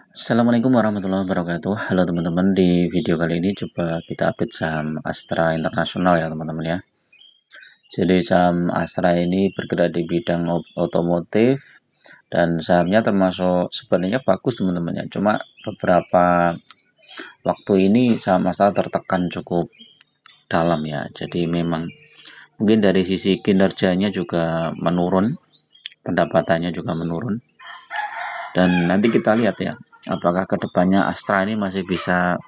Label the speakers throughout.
Speaker 1: Assalamualaikum warahmatullahi wabarakatuh. Halo teman-teman, di video kali ini coba kita update saham Astra Internasional ya teman-teman ya. Jadi saham Astra ini bergerak di bidang otomotif dan sahamnya termasuk sebenarnya bagus teman-teman ya. Cuma beberapa waktu ini saham Astra tertekan cukup dalam ya. Jadi memang mungkin dari sisi kinerjanya juga menurun, pendapatannya juga menurun. Dan nanti kita lihat ya, apakah kedepannya Astra ini masih bisa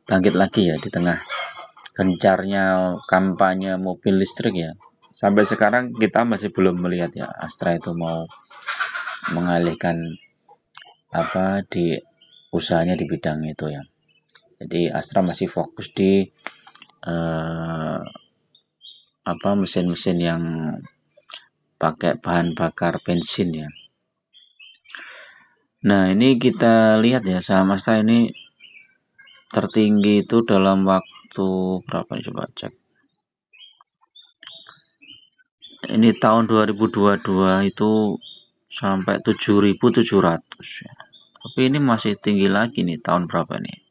Speaker 1: bangkit lagi ya di tengah gencarnya kampanye mobil listrik ya. Sampai sekarang kita masih belum melihat ya Astra itu mau mengalihkan di usahanya di bidang itu ya. Jadi Astra masih fokus di eh, mesin-mesin yang pakai bahan bakar bensin ya. Nah, ini kita lihat ya saham Astra ini tertinggi itu dalam waktu berapa nih, coba cek. Ini tahun 2022 itu sampai 7.700 ya. Tapi ini masih tinggi lagi nih tahun berapa nih?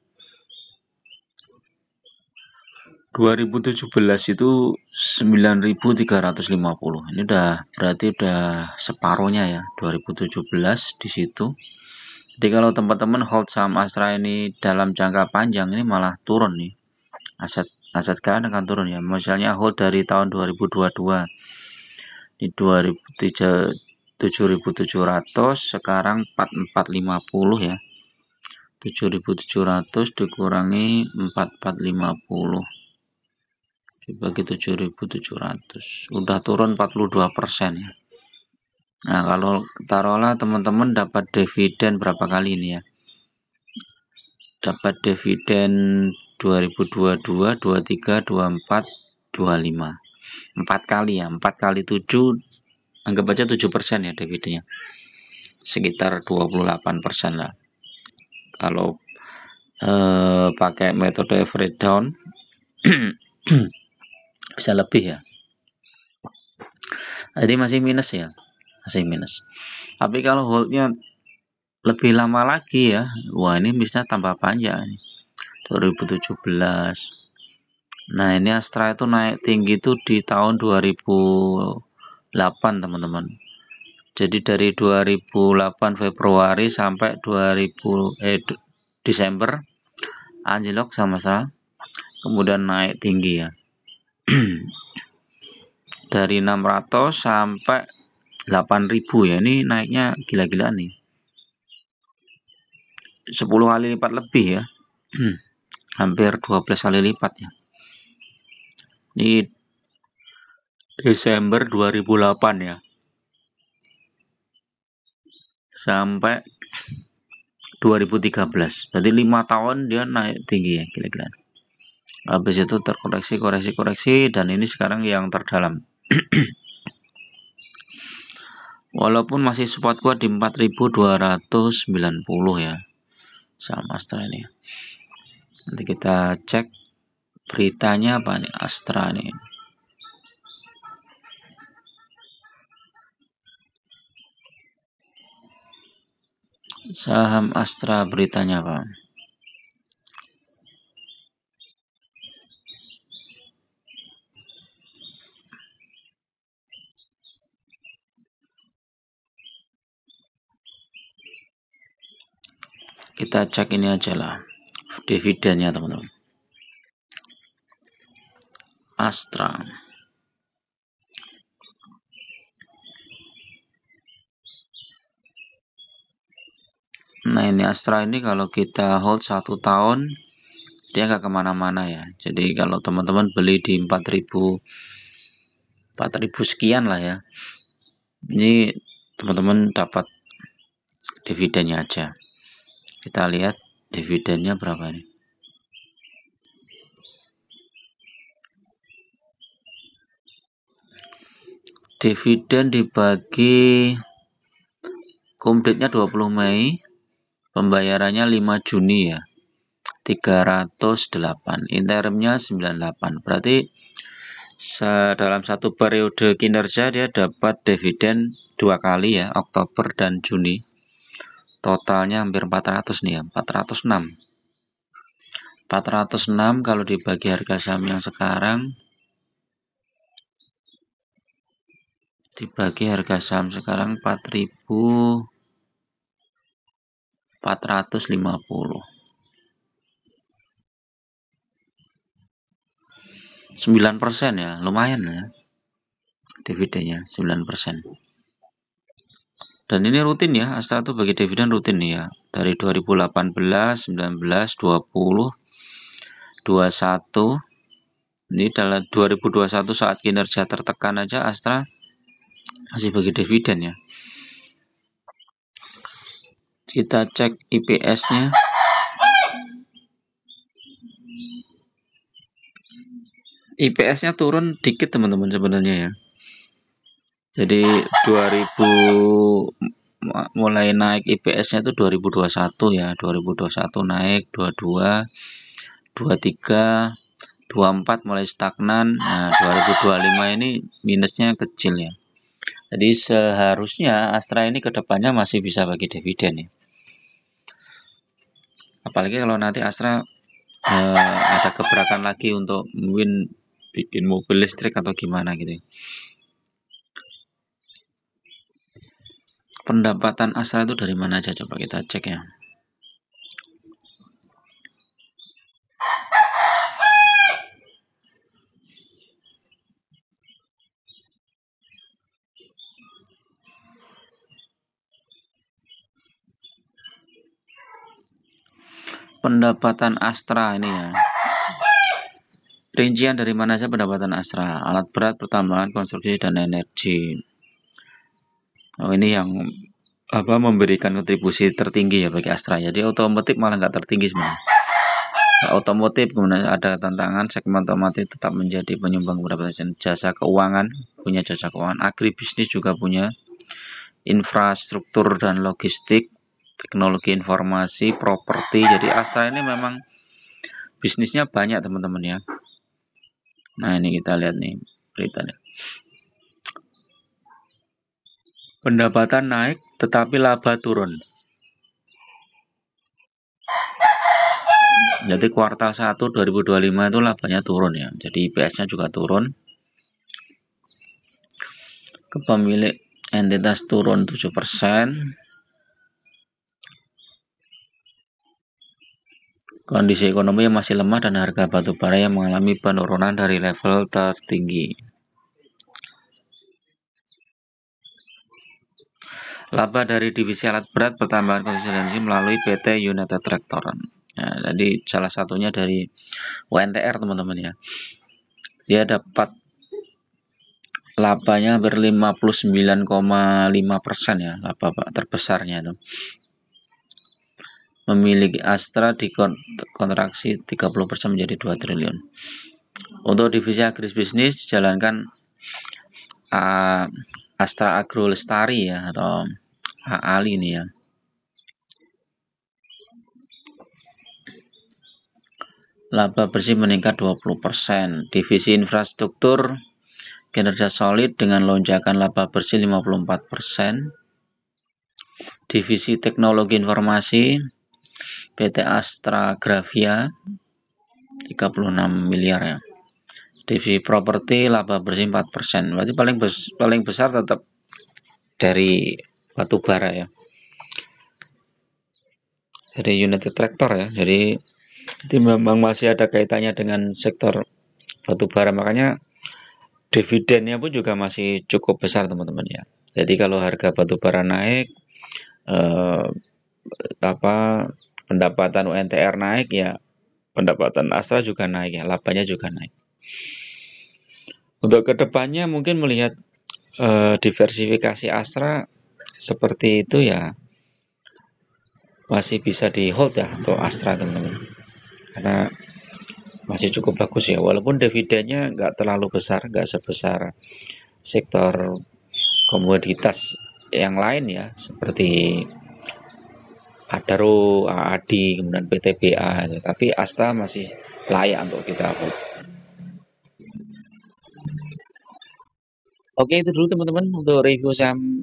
Speaker 1: 2017 itu 9.350. Ini berarti udah separuhnya ya. 2017 di situ. Jadi kalau teman-teman hold saham Astra ini dalam jangka panjang ini malah turun nih. Aset kalian akan turun ya. Misalnya hold dari tahun 2022 di 7.700, sekarang 4.450 ya. 7.700 dikurangi 4.450 dibagi 7.700, udah turun 42% ya. Nah, kalau taruhlah teman-teman dapat dividen berapa kali ini ya? Dapat dividen 2022, 23, 24, 25. 4 kali ya, 4 kali 7, anggap aja 7% ya dividennya. Sekitar 28% lah. Kalau pakai metode average down bisa lebih ya. Jadi masih minus ya, masih minus. Tapi kalau holdnya lebih lama lagi ya, wah ini bisa tambah panjang nih. 2017. Nah, ini Astra itu naik tinggi itu di tahun 2008 teman-teman. Jadi dari 2008 Februari sampai 2000 Desember anjlok sama-sama, kemudian naik tinggi ya. Dari 600 sampai 8.000 ya, ini naiknya gila-gilaan nih. 10 kali lipat lebih ya. Hampir 12 kali lipat ya. Ini Desember 2008 ya. Sampai 2013. Berarti 5 tahun dia naik tinggi ya, gila-gilaan. Habis itu terkoreksi dan ini sekarang yang terdalam. Walaupun masih support kuat di 4.290 ya saham Astra ini. Nanti kita cek beritanya apa nih Astra nih. Saham Astra beritanya apa? Kita cek ini aja lah, dividennya teman-teman. Astra. Nah, ini Astra ini kalau kita hold 1 tahun dia nggak kemana-mana ya. Jadi kalau teman-teman beli di 4.000 sekian lah ya, ini teman-teman dapat dividennya aja. Kita lihat dividennya berapa nih. Dividen dibagi kumditnya 20 Mei, pembayarannya 5 Juni ya, 308, interimnya 98. Berarti dalam satu periode kinerja dia dapat dividen 2 kali ya, Oktober dan Juni. totalnya hampir 400 nih ya, 406. 406 kalau dibagi harga saham yang sekarang, dibagi harga saham sekarang 4.450. 9% ya, lumayan ya dividennya 9%. Dan ini rutin ya, Astra tuh bagi dividen rutin nih ya. Dari 2018, 19, 20, 21. Ini dalam 2021 saat kinerja tertekan aja Astra masih bagi dividen ya. Kita cek IPS-nya. IPS-nya turun dikit teman-teman sebenarnya ya. Jadi 2000 mulai naik IPS-nya itu 2021 ya. 2021 naik 22, 23, 24 mulai stagnan. Nah, 2025 ini minusnya kecil ya. Jadi seharusnya Astra ini kedepannya masih bisa bagi dividen ya. Apalagi kalau nanti Astra ada gebrakan lagi untuk mungkin bikin mobil listrik atau gimana gitu ya. Pendapatan Astra itu dari mana aja, coba kita cek ya. Pendapatan Astra ini ya. Rincian dari mana saja pendapatan Astra? Alat berat, pertambangan, konstruksi, dan energi. Oh, ini yang memberikan kontribusi tertinggi ya bagi Astra. Jadi otomotif malah nggak tertinggi sebenarnya. Otomotif, kemudian ada tantangan segmen otomotif tetap menjadi penyumbang pendapatan. Jasa keuangan, punya jasa keuangan. Agribisnis juga punya. Infrastruktur dan logistik, teknologi informasi, properti. Jadi Astra ini memang bisnisnya banyak teman-teman ya. Nah, ini kita lihat nih beritanya. Pendapatan naik tetapi laba turun. Jadi kuartal 1 2025 itu labanya turun ya. Jadi IPS-nya juga turun. Kepemilik entitas turun 7%. Kondisi ekonomi yang masih lemah dan harga batu bara yang mengalami penurunan dari level tertinggi. Laba dari divisi alat berat, pertambangan, konstruksi melalui PT United Tractor. Nah, jadi salah satunya dari UNTR teman-teman ya. Dia dapat labanya hampir 59,5% ya, laba terbesarnya itu. Memiliki Astra dikontraksi 30% menjadi 2 triliun. Untuk divisi agribisnis dijalankan Astra Agro Lestari ya, atau AALI ini ya. Laba bersih meningkat 20%. Divisi infrastruktur kinerja solid dengan lonjakan laba bersih 54%. Divisi teknologi informasi PT Astra Grafia 36 miliar ya. Divisi properti laba bersih 4%. Berarti paling besar tetap dari batu bara ya. Dari United Tractor ya. Jadi memang masih ada kaitannya dengan sektor batu bara, makanya dividennya pun juga masih cukup besar teman-teman ya. Jadi kalau harga batu bara naik, pendapatan UNTR naik ya, pendapatan Astra juga naik ya, labanya juga naik. Untuk kedepannya mungkin melihat diversifikasi Astra seperti itu ya, masih bisa di hold ya untuk Astra teman-teman, karena masih cukup bagus ya, walaupun dividennya nggak terlalu besar, nggak sebesar sektor komoditas yang lain ya, seperti Adaro, AAD, kemudian PTBA, tapi Astra masih layak untuk kita hold. Oke, itu dulu teman-teman untuk review saham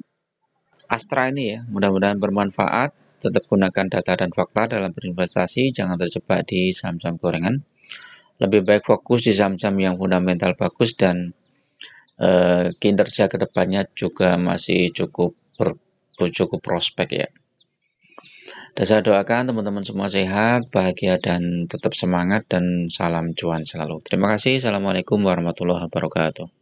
Speaker 1: Astra ini ya, mudah-mudahan bermanfaat. Tetap gunakan data dan fakta dalam berinvestasi, jangan terjebak di saham-saham gorengan. Lebih baik fokus di saham-saham yang fundamental bagus dan kinerja kedepannya juga masih cukup prospek ya. Dan saya doakan teman-teman semua sehat, bahagia, dan tetap semangat, dan salam cuan selalu. Terima kasih. Assalamualaikum warahmatullahi wabarakatuh.